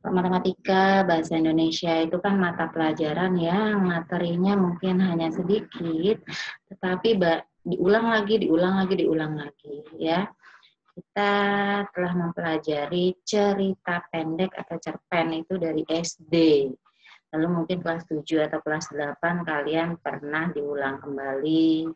Matematika, bahasa Indonesia itu kan mata pelajaran yang materinya mungkin hanya sedikit, tetapi diulang lagi, diulang lagi, ya. Kita telah mempelajari cerita pendek atau cerpen itu dari SD. Lalu mungkin kelas 7 atau kelas 8 kalian pernah diulang kembali,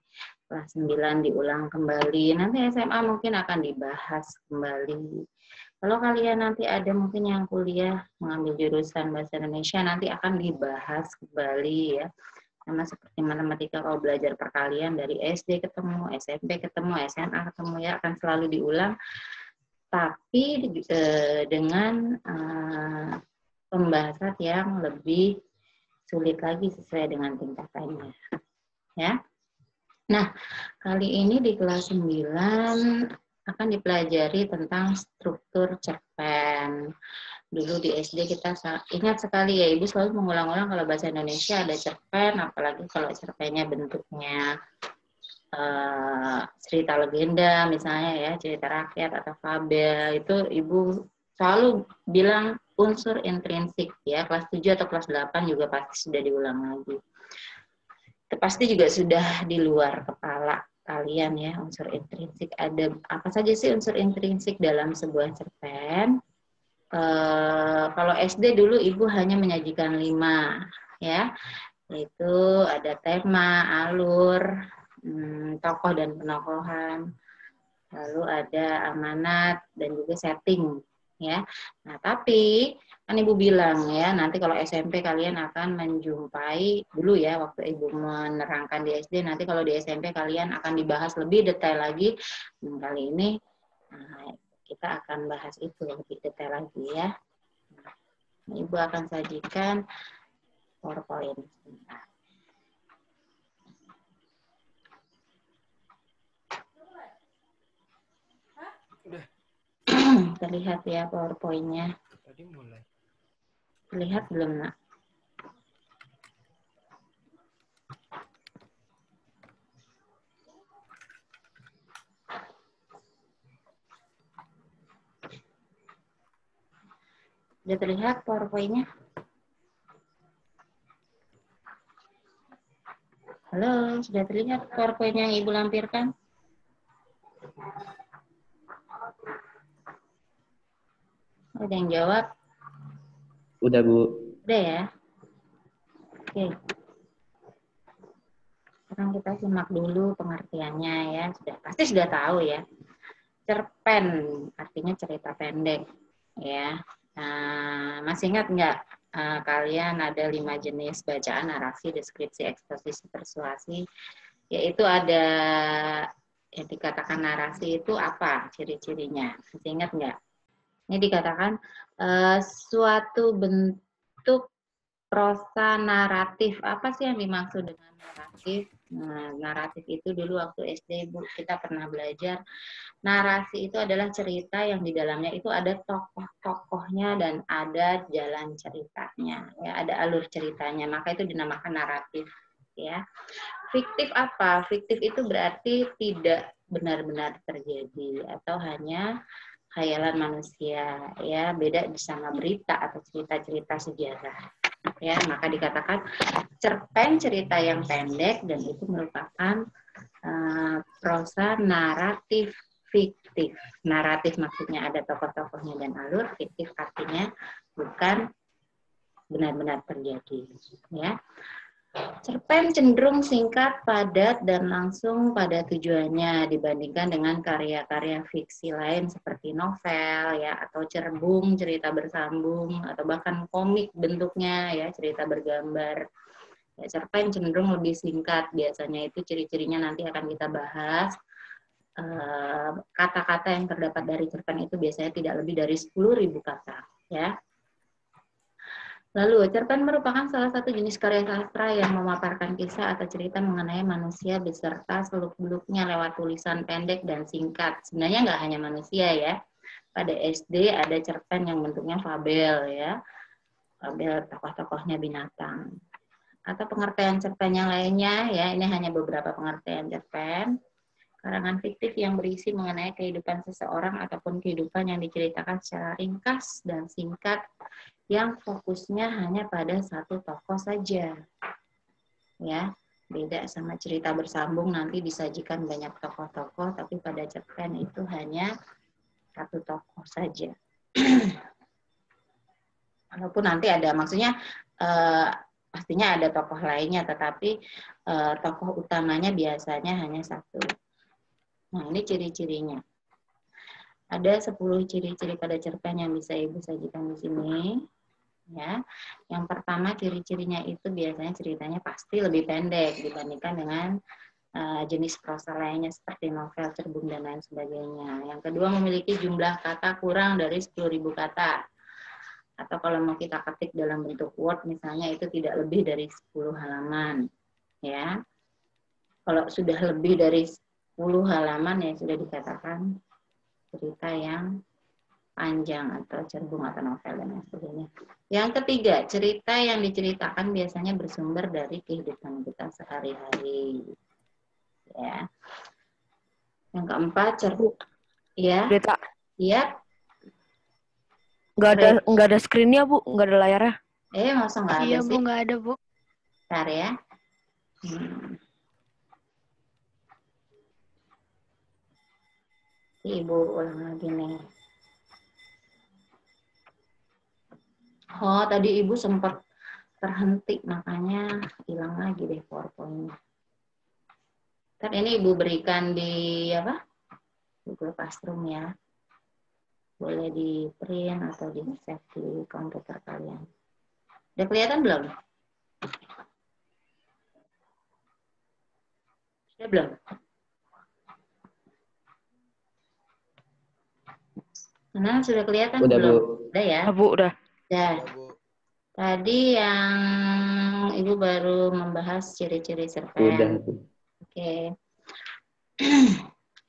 kelas 9 diulang kembali, nanti SMA mungkin akan dibahas kembali. Kalau kalian nanti ada mungkin yang kuliah mengambil jurusan bahasa Indonesia, nanti akan dibahas kembali ya. Sama seperti matematika kalau belajar perkalian dari SD ketemu, SMP ketemu, SMA ketemu ya, akan selalu diulang. Tapi dengan pembahasan yang lebih sulit lagi sesuai dengan tingkatannya. Ya. Nah, kali ini di kelas 9 akan dipelajari tentang struktur cerpen. Dulu di SD kita ingat sekali ya, Ibu selalu mengulang-ulang kalau bahasa Indonesia ada cerpen, apalagi kalau cerpennya bentuknya cerita legenda misalnya ya, cerita rakyat atau fabel, itu Ibu selalu bilang unsur intrinsik ya, kelas 7 atau kelas 8 juga pasti sudah diulang lagi. Itu pasti juga sudah di luar kepala kalian ya, unsur intrinsik. Ada apa saja sih unsur intrinsik dalam sebuah cerpen? Kalau SD dulu Ibu hanya menyajikan 5 ya, yaitu ada tema, alur, tokoh dan penokohan, lalu ada amanat dan juga setting ya. Nah, tapi kan Ibu bilang ya, nanti kalau SMP kalian akan menjumpai dulu ya, waktu Ibu menerangkan di SD, nanti kalau di SMP kalian akan dibahas lebih detail lagi. Kali ini kita akan bahas itu lebih detail lagi ya. Ibu akan sajikan PowerPoint. Terlihat ya PowerPoint-nya. Tadi mulai. Terlihat belum, Nak? Sudah terlihat PowerPoint-nya? Halo, sudah terlihat PowerPoint yang Ibu lampirkan? Ada yang jawab? Udah, Bu. Udah ya? Oke. Sekarang kita simak dulu pengertiannya ya. Pasti sudah tahu ya. Cerpen artinya cerita pendek ya. Masih ingat nggak kalian ada 5 jenis bacaan, narasi, deskripsi, eksposisi, persuasi, yaitu ada yang dikatakan narasi itu apa ciri-cirinya? Masih ingat nggak? Ini dikatakan suatu bentuk prosa naratif. Apa sih yang dimaksud dengan naratif? Nah, naratif itu dulu waktu SD Bu kita pernah belajar. Narasi itu adalah cerita yang di dalamnya itu ada tokoh-tokohnya dan ada jalan ceritanya, ya, ada alur ceritanya. Maka itu dinamakan naratif, ya. Fiktif apa? Fiktif itu berarti tidak benar-benar terjadi atau hanya khayalan manusia, ya. Beda sama berita atau cerita-cerita sejarah. Ya, maka dikatakan cerpen cerita yang pendek dan itu merupakan prosa naratif fiktif. Naratif maksudnya ada tokoh-tokohnya dan alur, fiktif artinya bukan benar-benar terjadi. Ya. Cerpen cenderung singkat, padat, dan langsung pada tujuannya dibandingkan dengan karya-karya fiksi lain seperti novel, ya, atau cerbung, cerita bersambung, atau bahkan komik bentuknya, ya, cerita bergambar. Ya, cerpen cenderung lebih singkat, biasanya itu ciri-cirinya nanti akan kita bahas. Kata-kata yang terdapat dari cerpen itu biasanya tidak lebih dari 10.000 kata, ya. Lalu, cerpen merupakan salah satu jenis karya sastra yang memaparkan kisah atau cerita mengenai manusia beserta seluk-beluknya lewat tulisan pendek dan singkat. Sebenarnya nggak hanya manusia ya. Pada SD ada cerpen yang bentuknya fabel ya. Fabel tokoh-tokohnya binatang. Atau pengertian cerpen yang lainnya ya, ini hanya beberapa pengertian cerpen. karangan fiktif yang berisi mengenai kehidupan seseorang ataupun kehidupan yang diceritakan secara ringkas dan singkat yang fokusnya hanya pada satu tokoh saja. Ya, beda sama cerita bersambung, nanti disajikan banyak tokoh-tokoh, tapi pada cerpen itu hanya satu tokoh saja. Walaupun nanti ada, maksudnya pastinya ada tokoh lainnya, tetapi tokoh utamanya biasanya hanya satu. Nah, ini ciri-cirinya. Ada 10 ciri-ciri pada cerpen yang bisa Ibu sajikan di sini. Ya, yang pertama ciri-cirinya itu biasanya ceritanya pasti lebih pendek dibandingkan dengan jenis prosa lainnya seperti novel, cerbung, dan lain sebagainya. Yang kedua, memiliki jumlah kata kurang dari 10.000 kata. Atau kalau mau kita ketik dalam bentuk Word misalnya itu tidak lebih dari 10 halaman. Ya. Kalau sudah lebih dari 10 halaman ya sudah dikatakan cerita yang panjang atau cerbung atau novel dan lain sebagainya. Yang ketiga, cerita yang diceritakan biasanya bersumber dari kehidupan kita sehari-hari. Ya. Yang keempat, cerbung. Ya. Cerita. Iya. Nggak ada screen-nya, Bu. Nggak ada layarnya. Masa nggak ada Iya, sih? Bu, nggak ada, Bu. Bentar ya. Ibu ulang lagi nih. Oh, tadi Ibu sempat terhenti, makanya hilang lagi deh PowerPoint-nya. Ntar ini Ibu berikan di apa? Google Classroom ya. Boleh di print atau di save di komputer kalian. Udah kelihatan belum? Sudah belum? Nah, sudah kelihatan Udah, belum? Bu. Udah ya? Bu, udah. Udah. Tadi yang Ibu baru membahas ciri-ciri cerpen. Udah, Bu. Oke.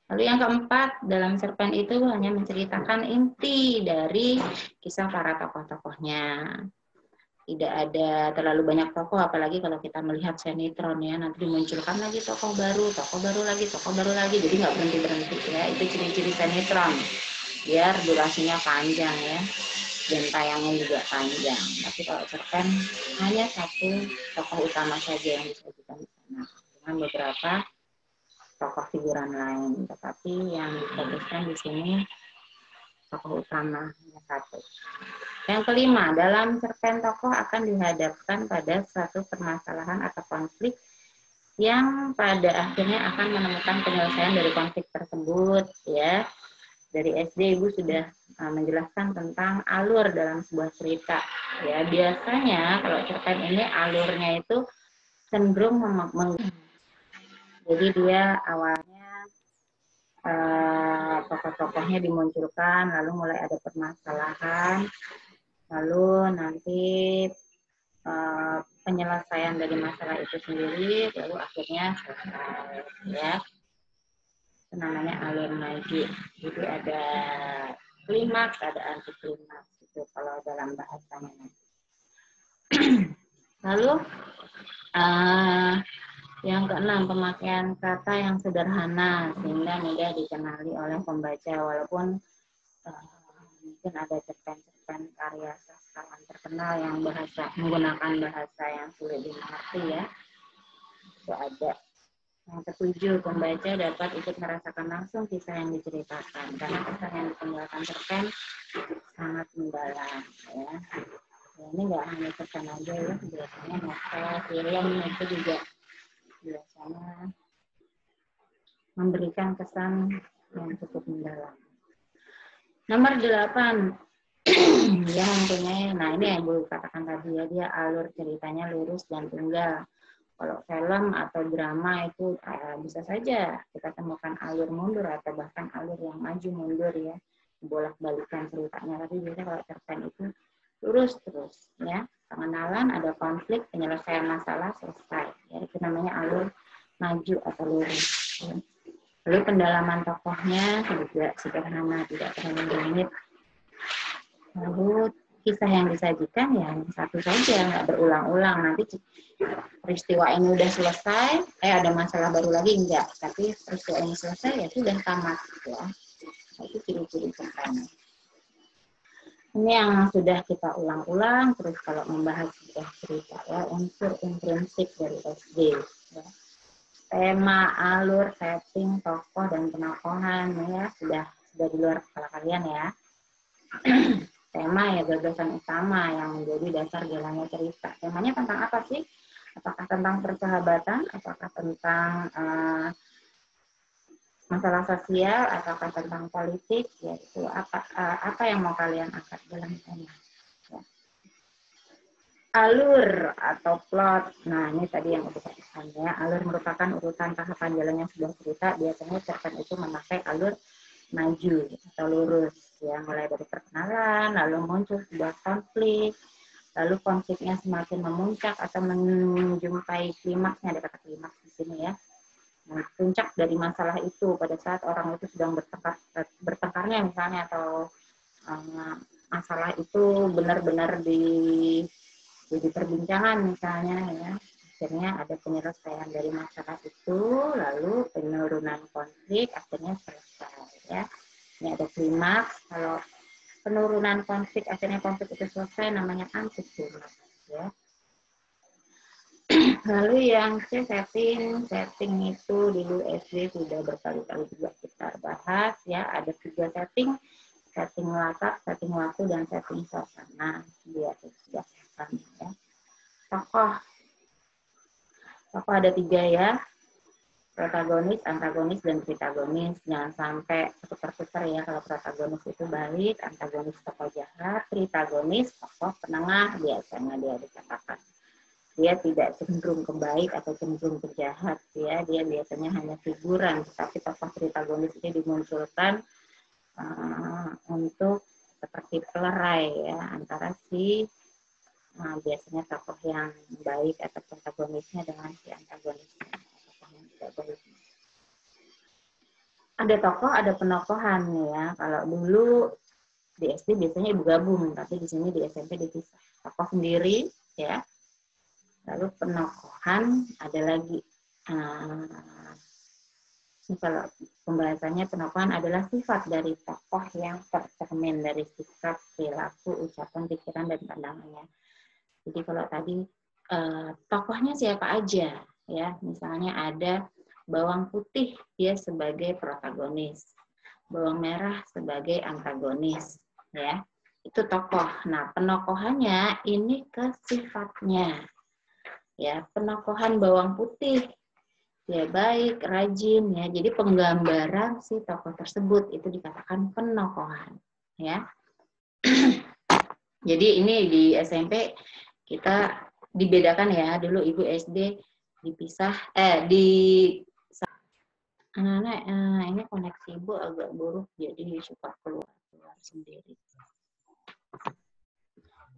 Lalu yang keempat, dalam cerpen itu hanya menceritakan inti dari kisah para tokoh-tokohnya. Tidak ada terlalu banyak tokoh, apalagi kalau kita melihat sinetron ya, nanti dimunculkan lagi tokoh baru lagi, tokoh baru lagi, jadi nggak berhenti-berhenti ya. Itu ciri-ciri sinetron, biar durasinya panjang ya, dan tayangnya juga panjang. Tapi kalau cerpen hanya satu tokoh utama saja yang disajikan di sana, dengan beberapa tokoh figuran lain, tetapi yang difokuskan di sini tokoh utama yang satu. Yang kelima, dalam cerpen tokoh akan dihadapkan pada suatu permasalahan atau konflik yang pada akhirnya akan menemukan penyelesaian dari konflik tersebut ya. Dari SD Ibu sudah menjelaskan tentang alur dalam sebuah cerita ya. Biasanya kalau cerpen ini alurnya itu cenderung jadi dia awalnya tokoh-tokohnya dimunculkan, lalu mulai ada permasalahan, lalu nanti penyelesaian dari masalah itu sendiri, lalu akhirnya selesai, ya. Itu namanya alur lagi. Jadi ada klimaks, ada anti klimaks itu kalau dalam bahasanya. Lalu yang keenam, pemakaian kata yang sederhana sehingga mudah dikenali oleh pembaca, walaupun mungkin ada cerpen-cerpen karya sastrawan terkenal yang menggunakan bahasa yang sulit dimengerti ya. Itu ada. Yang ketujuh, pembaca dapat ikut merasakan langsung kisah yang diceritakan karena kesan yang ditinggalkan cerpen sangat mendalam ya. Ini nggak hanya cerpen aja ya, biasanya novel, film itu juga biasanya memberikan kesan yang cukup mendalam. Nomor 8, dia mempunyai, nah ini yang Ibu katakan tadi ya, dia alur ceritanya lurus dan tunggal. Kalau film atau drama itu bisa saja kita temukan alur mundur atau bahkan alur yang maju mundur ya, bolak-balikan ceritanya. Tapi biasanya kalau cerpen itu lurus terus ya, pengenalan, ada konflik, penyelesaian masalah, selesai ya, itu namanya alur maju atau lurus ya. Lalu pendalaman tokohnya juga sederhana, tidak terlalu rumit. Lalu kisah yang disajikan ya satu saja, nggak berulang-ulang. Nanti peristiwa ini udah selesai, ada masalah baru lagi, enggak. Tapi peristiwa ini selesai ya sudah tamat ya. Itu ciri-ciri cerpen. Ini yang sudah kita ulang-ulang. Terus kalau membahas sebuah cerita ya, unsur intrinsik dari SD ya. Tema, alur, setting, tokoh, dan penokohan ya sudah di luar kepala kalian ya. Tema ya gagasan utama yang menjadi dasar jalannya cerita. Temanya tentang apa sih? Apakah tentang persahabatan? Apakah tentang masalah sosial? Apakah tentang politik? Yaitu apa yang mau kalian angkat dalam tema? Ya. Alur atau plot. Nah, ini tadi yang udah saya ya. Alur merupakan urutan tahapan jalannya sebuah cerita. Biasanya cerpen itu memakai alur maju atau lurus ya, mulai dari perkenalan, lalu muncul sebuah konflik, lalu konfliknya semakin memuncak atau menjumpai klimaksnya, ada kata klimaks di sini ya. Nah, puncak dari masalah itu pada saat orang itu sedang bertengkarnya misalnya, atau masalah itu benar-benar jadi perbincangan misalnya ya. Akhirnya ada penyelesaian dari masalah itu, lalu penurunan konflik akhirnya selesai ya. Ini ada klimaks. Kalau penurunan konflik akhirnya konflik itu selesai namanya antiklimaks ya. Lalu yang setting itu dulu SD sudah berkali-kali juga kita bahas ya. Ada 3 setting latar, setting waktu, dan setting suasana. Dia sudah ya. Tokoh ada 3 ya, protagonis, antagonis, dan pritagonis. Jangan sampai putar-putar ya. Kalau protagonis itu baik, antagonis tokoh jahat, pritagonis tokoh penengah, biasanya dia dikatakan dia tidak cenderung ke baik atau cenderung ke jahat ya. Dia biasanya hanya figuran, tapi tokoh pritagonis ini dimunculkan untuk seperti pelerai ya antara biasanya tokoh yang baik atau protagonisnya dengan si antagonisnya, tokoh yang tidak baik. Ada tokoh, ada penokohan ya. Kalau dulu di SD biasanya ibu gabung, tapi di sini di SMP dipisah. Tokoh sendiri ya. Lalu penokohan ada lagi. Kalau pembahasannya, penokohan adalah sifat dari tokoh yang tercermin dari sikap, perilaku, ucapan, pikiran, dan pandangannya. Jadi kalau tadi tokohnya siapa aja ya, misalnya ada bawang putih dia sebagai protagonis, bawang merah sebagai antagonis ya, itu tokoh. Nah, penokohannya ini ke sifatnya ya. Penokohan bawang putih dia baik, rajin ya, jadi penggambaran si tokoh tersebut itu dikatakan penokohan ya. Jadi ini di SMP kita dibedakan ya. Dulu ibu SD dipisah anak-anak ini koneksi ibu agak buruk, jadi suka keluar sendiri.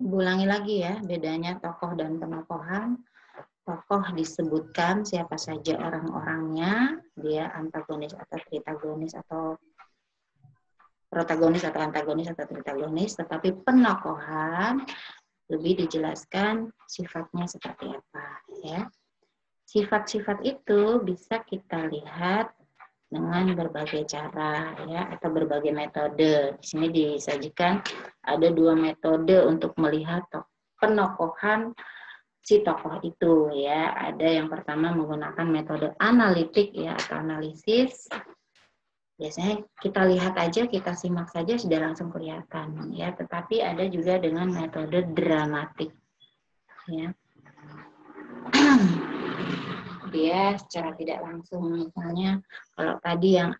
Ibu ulangi lagi ya, bedanya tokoh dan penokohan. Tokoh disebutkan siapa saja orang-orangnya, dia antagonis atau pritagonis, atau protagonis atau antagonis atau pritagonis, tetapi penokohan lebih dijelaskan sifatnya seperti apa ya. Sifat-sifat itu bisa kita lihat dengan berbagai cara ya, atau berbagai metode. Di sini disajikan ada 2 metode untuk melihat penokohan si tokoh itu ya. Ada yang pertama menggunakan metode analitik ya, atau analisis. Biasanya kita lihat aja, kita simak saja sudah langsung kelihatan ya. Tetapi ada juga dengan metode dramatik ya. Dia secara tidak langsung, misalnya kalau tadi yang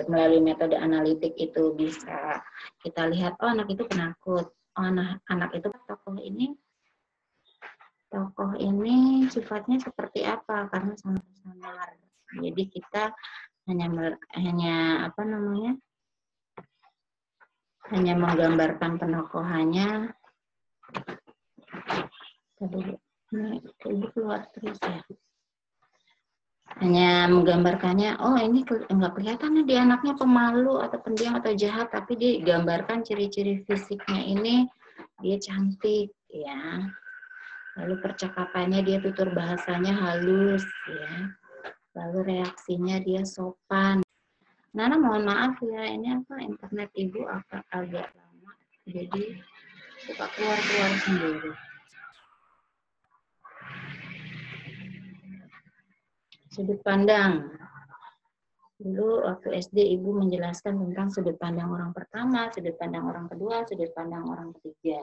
melalui metode analitik itu bisa kita lihat, oh anak itu penakut, oh anak itu tokoh ini sifatnya seperti apa karena sangat samar. Jadi kita hanya menggambarkan penokohannya. Tadi ini ibu keluar terus ya. hanya menggambarkannya, oh ini nggak kelihatan nih dia anaknya pemalu atau pendiam atau jahat, tapi digambarkan ciri-ciri fisiknya ini dia cantik ya, lalu percakapannya dia tutur bahasanya halus ya, lalu reaksinya dia sopan. Nana mohon maaf ya, ini apa internet ibu agak lama, jadi suka keluar-keluar sendiri. Sudut pandang. Dulu waktu SD ibu menjelaskan tentang sudut pandang orang pertama, sudut pandang orang kedua, sudut pandang orang ketiga.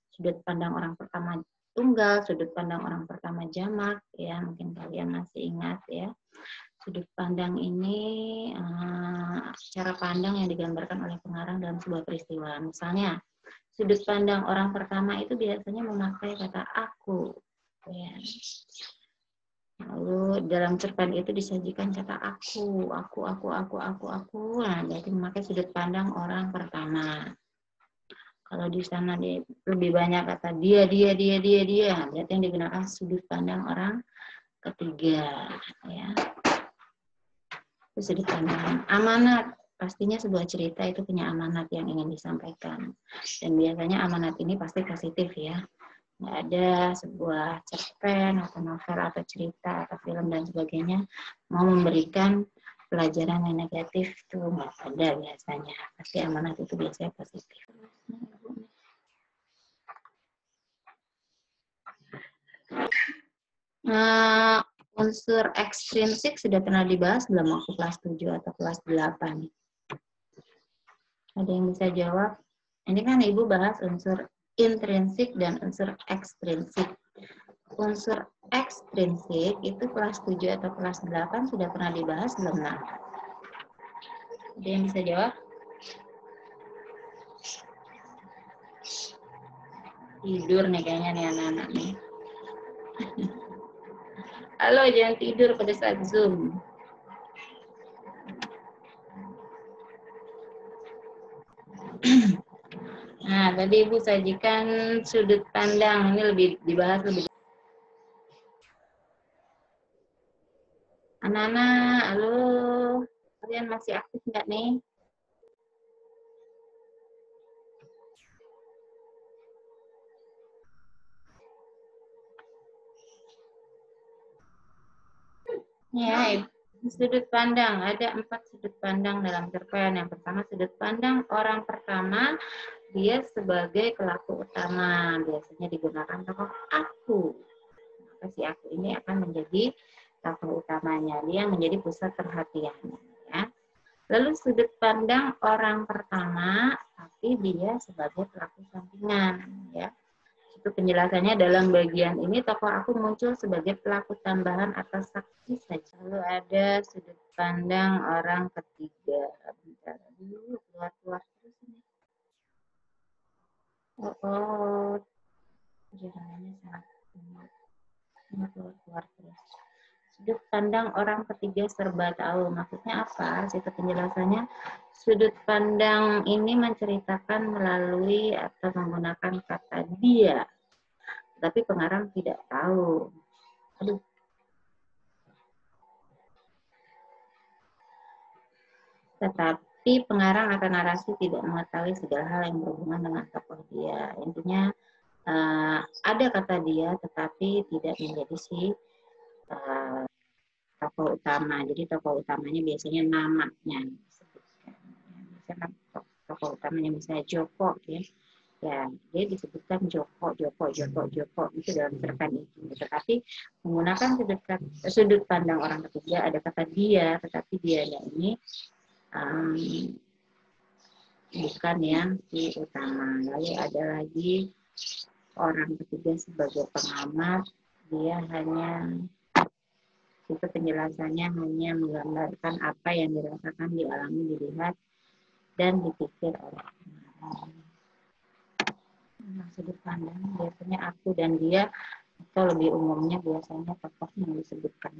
Sudut pandang orang pertama tunggal, sudut pandang orang pertama jamak, ya mungkin kalian masih ingat ya. Sudut pandang ini cara pandang yang digambarkan oleh pengarang dalam sebuah peristiwa. Misalnya, sudut pandang orang pertama itu biasanya memakai kata aku. Ya. Lalu dalam cerpen itu disajikan kata aku. Nah, jadi memakai sudut pandang orang pertama. Kalau di sana lebih banyak kata dia. Berarti yang digunakan sudut pandang orang ketiga. Ya. Itu sudut pandang. Amanat. Pastinya sebuah cerita itu punya amanat yang ingin disampaikan. Dan biasanya amanat ini pasti positif ya. Nggak ada sebuah cerpen atau novel atau cerita atau film dan sebagainya mau memberikan pelajaran yang negatif, itu nggak ada biasanya. Pasti amanat itu biasanya positif. Unsur ekstrinsik sudah pernah dibahas belum waktu kelas 7 atau kelas 8? Ada yang bisa jawab? Ini kan ibu bahas unsur intrinsik dan unsur ekstrinsik. Unsur ekstrinsik itu kelas 7 atau kelas 8 sudah pernah dibahas belum? Nah, ada yang bisa jawab? Tidur nih kayaknya nih anak-anak nih. Halo, jangan tidur pada saat Zoom. Nah, tadi ibu sajikan sudut pandang, ini lebih dibahas lebih. Anak-anak, halo, kalian masih aktif nggak nih? Ya, sudut pandang, ada 4 sudut pandang dalam cerpen. Yang pertama sudut pandang orang pertama, dia sebagai pelaku utama, biasanya digunakan tokoh aku. Maka si aku ini akan menjadi tokoh utamanya, dia menjadi pusat perhatiannya. Ya. Lalu sudut pandang orang pertama, tapi dia sebagai pelaku sampingan. Ya. Itu penjelasannya dalam bagian ini tokoh aku muncul sebagai pelaku tambahan atau saksi saja. Lalu ada sudut pandang orang ketiga. Bentar dulu, keluar terus ini. Jalannya sangat keluar terus. Sudut pandang orang ketiga serba tahu. Maksudnya apa? Situ penjelasannya. Sudut pandang ini menceritakan melalui atau menggunakan kata dia. Tapi pengarang tidak tahu. Aduh. Tetapi pengarang atau narasi tidak mengetahui segala hal yang berhubungan dengan tokoh dia. Intinya ada kata dia, tetapi tidak menjadi si tokoh utama. Jadi tokoh utamanya biasanya namanya. Misalkan tokoh utamanya misalnya Joko, ya. Ya, dia disebutkan Joko itu dalam cerpen itu. Tetapi menggunakan sudut pandang orang ketiga, ada kata dia, tetapi dianya ini bukan yang si utama. Lalu ada lagi orang ketiga sebagai pengamat, dia hanya itu penjelasannya hanya menggambarkan apa yang dirasakan, dialami, dilihat, dan dipikir oleh orang. Sudut pandang biasanya aku dan dia, atau lebih umumnya biasanya tokoh yang disebutkan.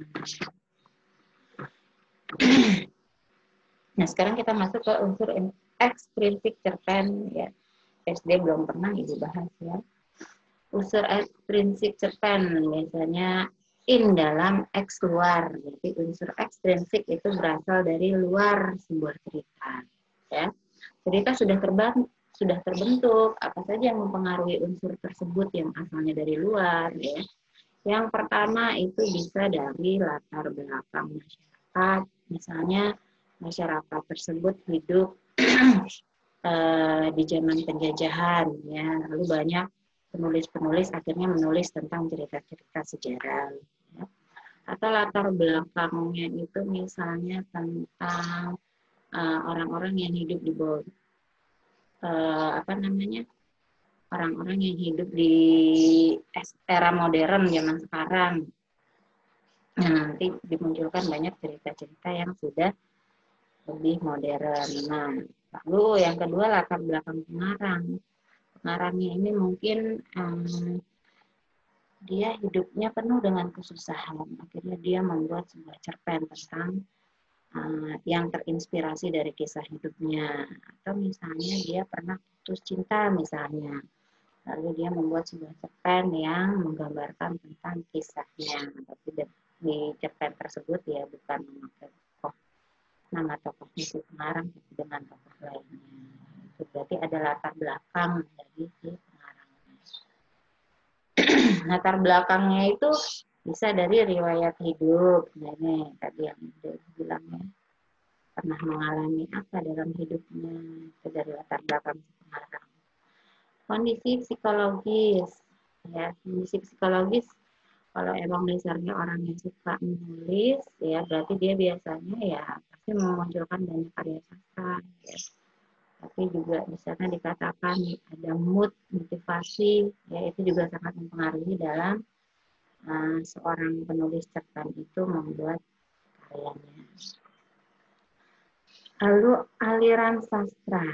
Nah, sekarang kita masuk ke unsur ekstrinsik cerpen ya. SD belum pernah ibu bahas ya. Unsur ekstrinsik cerpen biasanya in dalam X luar. Jadi unsur ekstrinsik itu berasal dari luar sebuah cerita. Ya, cerita sudah terbentuk. Apa saja yang mempengaruhi unsur tersebut yang asalnya dari luar? Ya. Yang pertama itu bisa dari latar belakang masyarakat. Misalnya masyarakat tersebut hidup di zaman penjajahan, ya. Lalu banyak penulis-penulis akhirnya menulis tentang cerita-cerita sejarah. Ya. Atau latar belakangnya itu misalnya tentang orang-orang yang hidup di bawah orang-orang yang hidup di era modern zaman sekarang. Nah, nanti dimunculkan banyak cerita-cerita yang sudah lebih modern. Nah, lalu yang kedua latar belakang pengarang. Pengarangnya ini mungkin dia hidupnya penuh dengan kesusahan. Akhirnya dia membuat sebuah cerpen tentang yang terinspirasi dari kisah hidupnya. Atau misalnya dia pernah putus cinta misalnya. Lalu dia membuat sebuah cerpen yang menggambarkan tentang kisahnya. Tapi di cerpen tersebut ya bukan memakai nama tokohnya si pengarang, tapi dengan tokoh lainnya. Itu berarti ada latar belakang dari si pengarangnya. Latar belakangnya itu bisa dari riwayat hidup. Nah, ini tadi yang bilangnya pernah mengalami apa dalam hidupnya, itu dari latar belakang si pengarang. Kondisi psikologis, ya, kondisi psikologis kalau emang dasarnya orang yang suka menulis, ya berarti dia biasanya ya pasti memunculkan banyak karya sastra, ya. Tapi juga di sana dikatakan ada mood, motivasi, ya itu juga sangat mempengaruhi dalam seorang penulis cerpen itu membuat karyanya. Lalu aliran sastra.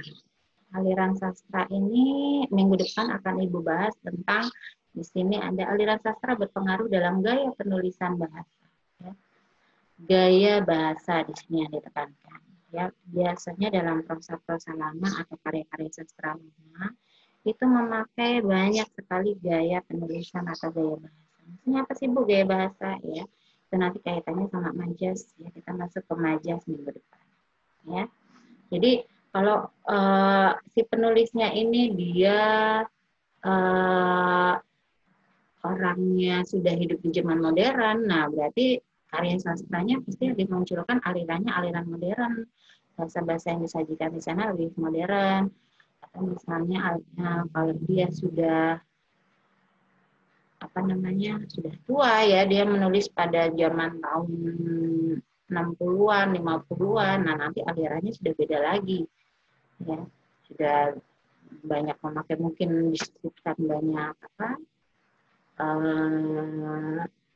Aliran sastra ini minggu depan akan Ibu bahas tentang di sini ada aliran sastra berpengaruh dalam gaya penulisan bahasa. Ya. Gaya bahasa di sini yang ditekankan. Ya, biasanya dalam prosa-prosa lama atau karya-karya sastra lama itu memakai banyak sekali gaya penulisan atau gaya bahasa. Maksudnya apa sih Bu gaya bahasa? Ya, itu nanti kaitannya sama majas. Ya, kita masuk ke majas minggu depan. Ya, jadi kalau si penulisnya ini dia orangnya sudah hidup di zaman modern, nah berarti karya sastranya pasti dimunculkan alirannya aliran modern, bahasa-bahasa yang disajikan di sana lebih modern. Atau misalnya kalau dia sudah sudah tua ya, dia menulis pada zaman tahun 60-an, 50-an, nah nanti alirannya sudah beda lagi. Ya, sudah banyak memakai mungkin disebutkan banyak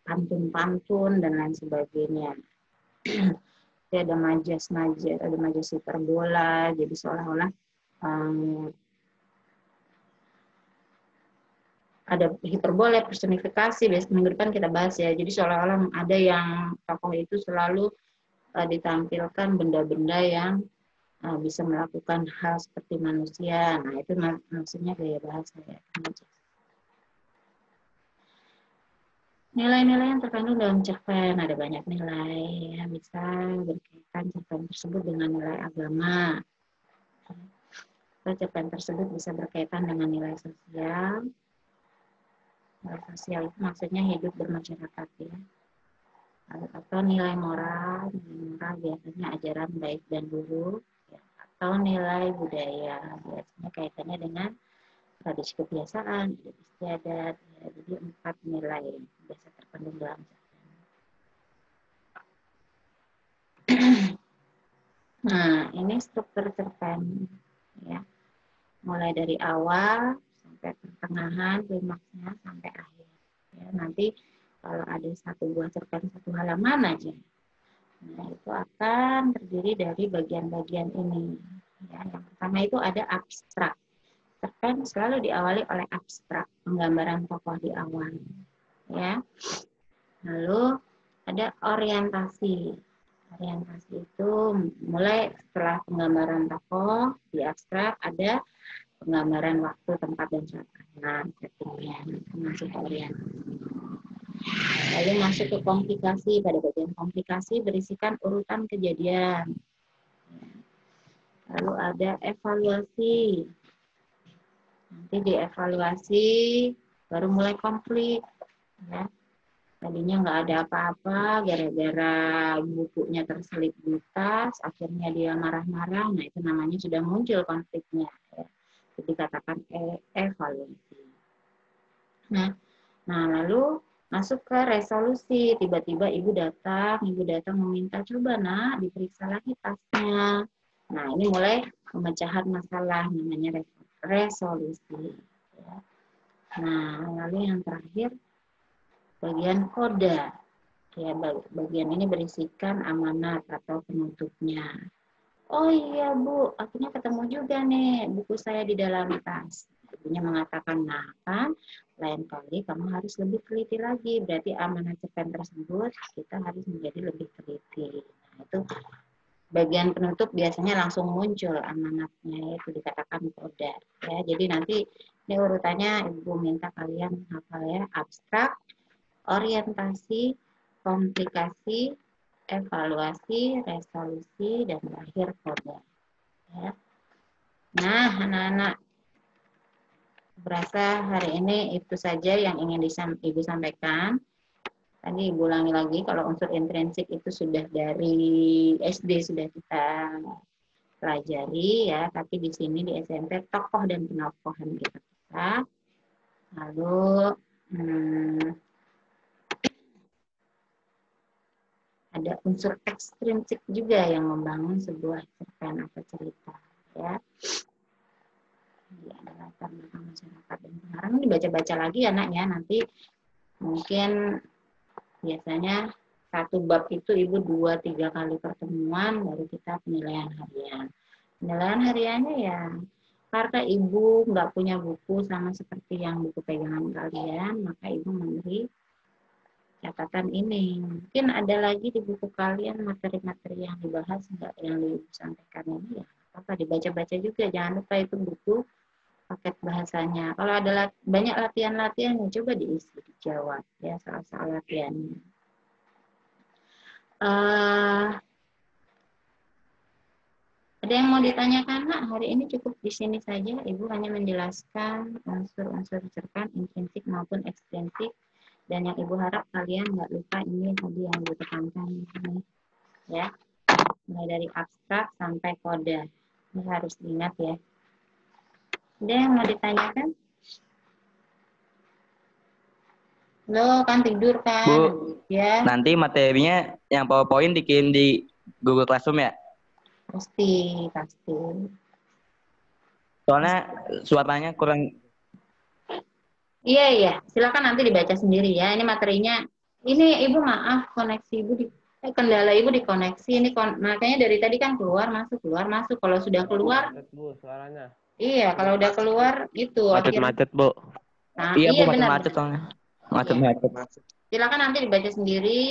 pantun-pantun dan lain sebagainya. Jadi ada majas hiperbola, jadi seolah-olah ada hiperbola, personifikasi, minggu depan kita bahas ya. Jadi seolah-olah ada yang tokoh itu selalu ditampilkan benda-benda yang bisa melakukan hal seperti manusia. Nah, itu maksudnya gaya bahasa ya. Nilai-nilai yang terkandung dalam cerpen, ada banyak nilai ya, bisa berkaitan cerpen tersebut dengan nilai agama. Atau cerpen tersebut bisa berkaitan dengan nilai sosial. Nilai sosial itu maksudnya hidup bermasyarakat ya. Atau nilai moral biasanya ajaran baik dan buruk. Atau nilai budaya, biasanya kaitannya dengan tradisi kebiasaan, hidup istiadat, ya, jadi 4 nilai biasa terkandung dalam cerpen. Nah, ini struktur cerpen, ya, mulai dari awal sampai pertengahan, klimaksnya sampai akhir. Ya, nanti kalau ada satu buah cerpen 1 halaman aja, nah itu akan terdiri dari bagian-bagian ini. Ya, yang pertama itu ada abstrak. Cerpen selalu diawali oleh abstrak, penggambaran tokoh di awal. Ya. Lalu ada orientasi. Orientasi itu mulai setelah penggambaran tokoh di abstrak ada penggambaran waktu, tempat dan suasana settingnya, termasuk orientasi. Lalu masuk ke komplikasi. Pada bagian komplikasi berisikan urutan kejadian. Lalu ada evaluasi. Nanti dievaluasi baru mulai konflik. Ya. Tadinya nggak ada apa-apa, gara-gara bukunya terselip butas, akhirnya dia marah-marah. Nah, itu namanya sudah muncul konfliknya. Ya. Jadi katakan evaluasi. Nah, lalu masuk ke resolusi. Tiba-tiba ibu datang meminta, coba nak diperiksa lagi tasnya. Nah, ini mulai pemecahan masalah, namanya resolusi. Ya. Nah, lalu yang terakhir, bagian koda. Ya, bagian ini berisikan amanat atau penutupnya. Oh iya Bu, akhirnya ketemu juga nih buku saya di dalam tas. Ibunya mengatakan, nah kan, lain kali kamu harus lebih teliti lagi. Berarti amanat cerpen tersebut kita harus menjadi lebih teliti. Nah, itu bagian penutup biasanya langsung muncul amanatnya, yaitu dikatakan koda. Ya, jadi nanti ini urutannya Ibu minta kalian hafal ya, abstrak, orientasi, komplikasi, evaluasi, resolusi, dan terakhir koda. Ya. Nah, anak-anak, berasa hari ini itu saja yang ingin Ibu sampaikan. Tadi Ibu ulangi lagi, kalau unsur intrinsik itu sudah dari SD sudah kita pelajari ya, tapi di sini di SMP tokoh dan penokohan kita. Lalu ada unsur ekstrinsik juga yang membangun sebuah cerpen atau cerita ya. Jadi ada latar belakang masyarakat dan pengarang. Ini dibaca-baca lagi ya nak ya, nanti mungkin biasanya satu bab itu Ibu 2-3 kali pertemuan baru kita penilaian harian. Penilaian hariannya ya karena Ibu nggak punya buku sama seperti yang buku pegangan kalian, maka Ibu memberi catatan ini. Mungkin ada lagi di buku kalian materi-materi yang dibahas enggak yang Ibu sampaikan ini ya. Apa dibaca-baca juga, jangan lupa itu buku paket bahasanya. Kalau ada banyak latihan-latihan, coba diisi, dijawab ya soal-soal latihannya. Ada yang mau ditanyakan nak? Hari ini cukup di sini saja. Ibu hanya menjelaskan unsur-unsur cerpen intrinsik maupun ekstrinsik. Dan yang Ibu harap kalian nggak lupa ini tadi yang Ibu tekankan ini, ya. Mulai dari abstrak sampai koda. Ini harus diingat ya. Ada yang mau ditanyakan? Lo kan tidur kan? Bu, ya. Nanti materinya yang PowerPoint dikirim di Google Classroom ya? Pasti. Soalnya suaranya kurang. Iya. Silakan nanti dibaca sendiri ya. Ini materinya. Ini Ibu maaf, koneksi Ibu kendala Ibu di koneksi. Ini makanya dari tadi kan keluar masuk. Kalau sudah keluar, Bu, suaranya. Iya, kalau udah keluar itu Macet-macet, Bu. Nah, Iya, Bu, benar. macet soalnya. Macet. Silakan nanti dibaca sendiri.